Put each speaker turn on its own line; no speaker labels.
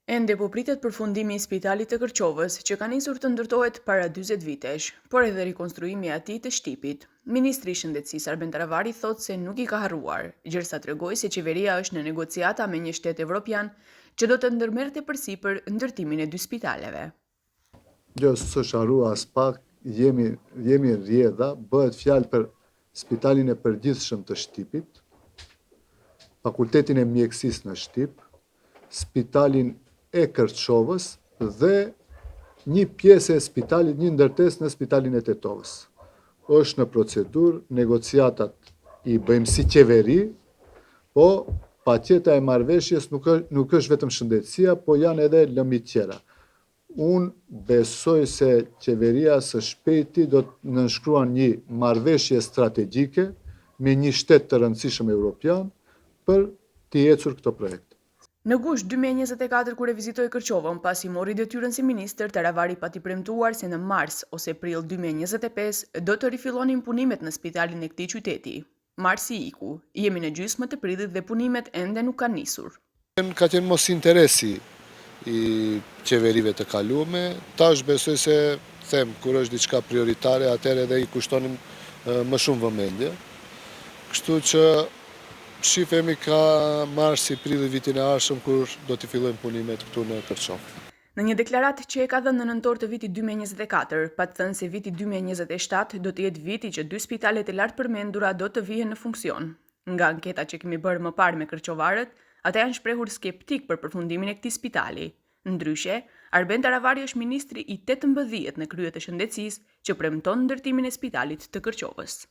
Ende po pritet përfundimi i spitalit të Kërqovës, që ka nisur të ndërtohet para 40 vitesh, por edhe rikonstruimi i atij të Shtipit. Ministri i Shëndetësisë Arben Taravari thotë se nuk i ka harruar, gjërsa tregoi se qeveria është në negociata me një shtet evropian që do të ndërmerrte përsipër ndërtimin e 2 spitaleve.
Jo, s'është harruar as pak, jemi rrjedha, bëhet fjalë për spitalin e përgjithshëm të Shtipit, fakultetin e mjekësisë në Shtip, spitalin e Kërqovës dhe një pjesë e spitalit, një ndërtesë në spitalin e Tetovës. Është në procedurë, negociatat i bëjmë si qeveri, po paqeta e marrëveshjes nuk është vetëm shëndetësia, po janë edhe lëmit tjera. Unë besoj se qeveria së shpejti do të nënshkruan një marrëveshje strategjike me një shtet të rëndësishëm evropian për të ecur këto projekt.
Në gusht 2024, kur e vizitoi Kërqovën, pasi mori detyrën si ministër, Taravari pati premtuar se në mars ose prill 2025 do të rifillonin punimet në spitalin e këtij qyteti. Marsi iku, jemi në gjysmë të prillit dhe punimet ende nuk kanë nisur.
Ka qenë mos interesi i qeverive të kaluame, tash besoj se kur është diçka prioritare, atëherë edhe i kushtonim më shumë vëmendje. Kështu që shifemi ka marsi prillit vitin e ardhshëm kur do të fillojnë punimet këtu në Kërçovë.
Në një deklaratë që e ka dhënë në nëntor të vitit 2024, pa të thënë se viti 2027 do të jetë viti që 2 spitalet e lartë përmendura do të vihen në funksion. Nga anketa që kemi bërë më parë me kërqovarët, ata janë shprehur skeptik për përfundimin e këtij spitali. Ndryshe, Arben Taravari është ministri i 18 në krye të shëndetësisë që premton ndërtimin e spitalit të Kërqovës.